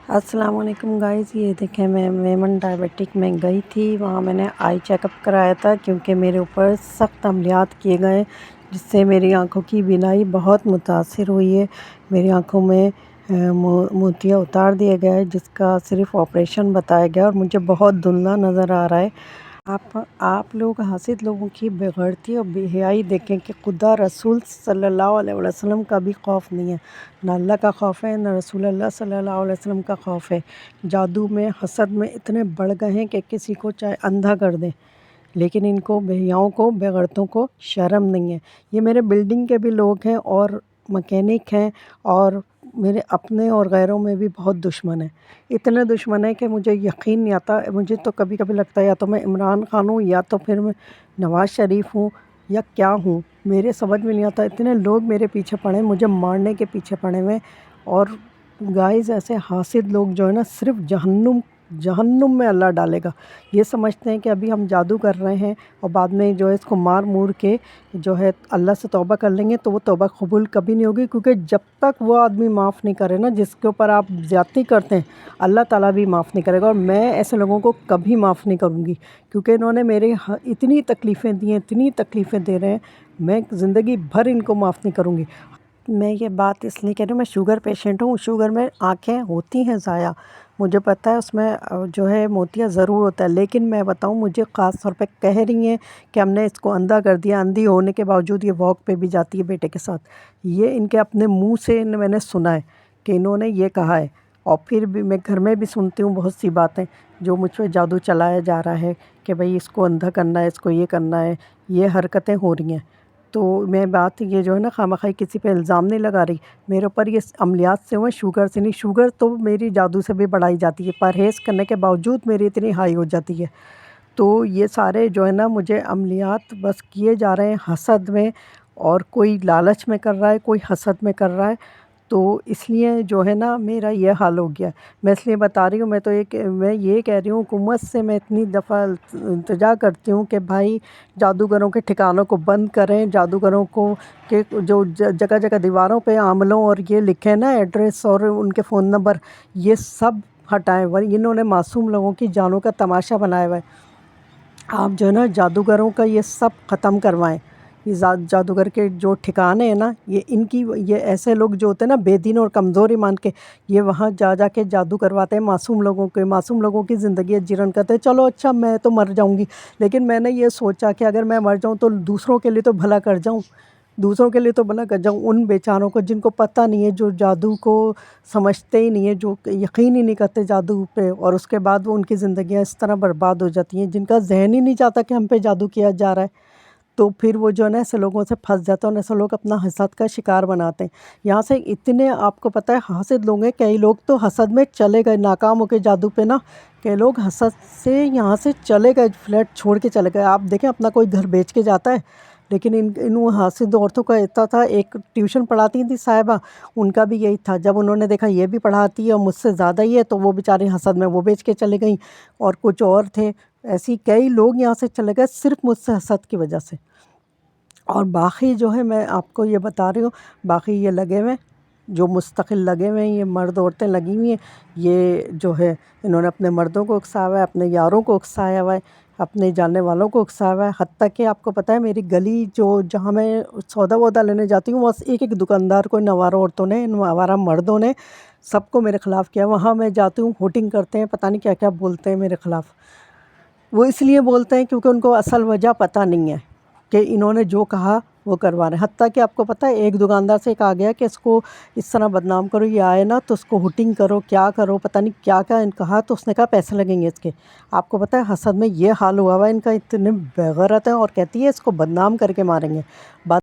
अस्सलाम वालेकुम गाइस। ये देखें, मैं मेमन डायबिटिक में गई थी। वहाँ मैंने आई चेकअप कराया था क्योंकि मेरे ऊपर सख्त अमलियात किए गए, जिससे मेरी आंखों की बीनाई बहुत मुतासिर हुई है। मेरी आंखों में मोतिया उतार दिया गया है, जिसका सिर्फ ऑपरेशन बताया गया और मुझे बहुत धुंधला नज़र आ रहा है। आप लोग हासिद लोगों की बेगैरती और बेहयाई देखें कि खुदा रसूल सल्लल्लाहु अलैहि वसल्लम का भी खौफ नहीं है। ना अल्लाह का खौफ है, ना रसूल अल्लाह सल्लल्लाहु अलैहि वसल्लम का खौफ है। जादू में, हसद में इतने बढ़ गए हैं कि किसी को चाहे अंधा कर दें, लेकिन इनको बेहयाओं को, बेगैरतों को शर्म नहीं है। ये मेरे बिल्डिंग के भी लोग हैं और मकैनिक हैं, और मेरे अपने और गैरों में भी बहुत दुश्मन हैं। इतने दुश्मन हैं कि मुझे यकीन नहीं आता। मुझे तो कभी कभी लगता है या तो मैं इमरान खान हूँ या तो फिर मैं नवाज़ शरीफ हूँ या क्या हूँ, मेरे समझ में नहीं आता। इतने लोग मेरे पीछे पड़े हैं, मुझे मारने के पीछे पड़े हुए हैं। और गाइस, ऐसे हासिद लोग जो है ना, सिर्फ जहन्नुम जहन्नुम में अल्लाह डालेगा। ये समझते हैं कि अभी हम जादू कर रहे हैं और बाद में जो है इसको मार मूर के जो है अल्लाह से तौबा कर लेंगे, तो वो तौबा कबूल कभी नहीं होगी। क्योंकि जब तक वो आदमी माफ़ नहीं करे ना, जिसके ऊपर आप ज़्यादती करते हैं, अल्लाह ताला भी माफ़ नहीं करेगा। और मैं ऐसे लोगों को कभी माफ़ नहीं करूँगी, क्योंकि इन्होंने मेरे इतनी तकलीफ़ें दी हैं, इतनी तकलीफ़ें दे रहे हैं, मैं ज़िंदगी भर इनको माफ़ नहीं करूँगी। मैं ये बात इसलिए कह रही हूँ, मैं शुगर पेशेंट हूँ। शुगर में आँखें होती हैं ज़ाया, मुझे पता है उसमें जो है मोतिया ज़रूर होता है। लेकिन मैं बताऊँ, मुझे ख़ास तौर पे कह रही हैं कि हमने इसको अंधा कर दिया। अंधी होने के बावजूद ये वॉक पे भी जाती है बेटे के साथ। ये इनके अपने मुँह से मैंने सुना है कि इन्होंने ये कहा है। और फिर भी मैं घर में भी सुनती हूँ बहुत सी बातें जो मुझ पे जादू चलाया जा रहा है कि भाई इसको अंधा करना है, इसको ये करना है, ये हरकतें हो रही हैं। तो मैं बात ये जो है ना, खामख़ा किसी पे इल्ज़ाम नहीं लगा रही। मेरे ऊपर ये अमलियात से हुए, शुगर से नहीं। शुगर तो मेरी जादू से भी बढ़ाई जाती है, परहेज़ करने के बावजूद मेरी इतनी हाई हो जाती है। तो ये सारे जो है ना, मुझे अमलियात बस किए जा रहे हैं हसद में, और कोई लालच में कर रहा है, कोई हसद में कर रहा है। तो इसलिए जो है ना, मेरा ये हाल हो गया है। मैं इसलिए बता रही हूँ। मैं ये कह रही हूँ, हुकूमत से मैं इतनी दफ़ा इल्तिजा करती हूँ कि भाई जादूगरों के ठिकानों को बंद करें। जादूगरों को के जो जगह जगह दीवारों पे आमलों और ये लिखे ना एड्रेस और उनके फ़ोन नंबर, ये सब हटाएं। वही इन्होंने मासूम लोगों की जानों का तमाशा बनाया हुआ है। आप जो है ना, जादूगरों का ये सब ख़त्म करवाएं। ये जादूगर के जो ठिकाने हैं ना, ये इनकी, ये ऐसे लोग जो होते हैं ना, बेदीन और कमज़ोर ईमान के, ये वहाँ जा जा के जादू करवाते हैं मासूम लोगों के। मासूम लोगों की ज़िंदगी जीवन करते हैं। चलो अच्छा, मैं तो मर जाऊँगी, लेकिन मैंने ये सोचा कि अगर मैं मर जाऊँ तो दूसरों के लिए तो भला कर जाऊँ। दूसरों के लिए तो भला कर जाऊँ, उन बेचारों को जिनको पता नहीं है, जो जादू को समझते ही नहीं है, जो यकीन ही नहीं करते जादू पे, और उसके बाद वो उनकी ज़िंदगियाँ इस तरह बर्बाद हो जाती हैं, जिनका ज़हन ही नहीं चाहता कि हम पे जादू किया जा रहा है। तो फिर वो जो है ना, ऐसे लोगों से फंस जाता है, और ऐसे लोग अपना हसद का शिकार बनाते हैं। यहाँ से इतने, आपको पता है, हासिद लोग हैं। कई लोग तो हसद में चले गए, नाकाम हो के जादू पे ना। कई लोग हसद से यहाँ से चले गए, फ्लैट छोड़ के चले गए। आप देखें, अपना कोई घर बेच के जाता है। लेकिन इन हासिद औरतों का इतना था। एक ट्यूशन पढ़ाती थी साहिबा, उनका भी यही था। जब उन्होंने देखा ये भी पढ़ाती है और मुझसे ज़्यादा ही है, तो वो बेचारी हसद में वो बेच के चले गई। और कुछ और थे, ऐसी कई लोग यहाँ से चले गए सिर्फ मुझसे हसद की वजह से। और बाकी जो है, मैं आपको ये बता रही हूँ, बाकी ये लगे हुए, जो मुस्तकिल लगे हुए हैं, ये मर्द औरतें लगी हुई हैं। ये जो है, इन्होंने अपने मर्दों को उकसाया हुआ है, अपने यारों को उकसाया हुआ है, अपने जानने वालों को उकसाया हुआ है। हत्ता कि आपको पता है, मेरी गली जो, जहाँ मैं सौदा वौदा लेने जाती हूँ, बस एक एक दुकानदार को इन आवारा औरतों ने, इन आवारा मर्दों ने सबको मेरे ख़िलाफ़ किया। वहाँ मैं जाती हूँ, होटिंग करते हैं, पता नहीं क्या क्या बोलते हैं मेरे ख़िलाफ़। वो इसलिए बोलते हैं क्योंकि उनको असल वजह पता नहीं है कि इन्होंने जो कहा वो करवा रहे हैं। हत्ता कि आपको पता है, एक दुकानदार से कहा गया कि इसको इस तरह बदनाम करो, ये आए ना तो उसको हुटिंग करो, क्या करो, पता नहीं क्या क्या कहा। तो उसने कहा पैसे लगेंगे इसके। आपको पता है, हसद में ये हाल हुआ हुआ है इनका। इतने बेगैरत हैं, और कहती है इसको बदनाम करके मारेंगे। बात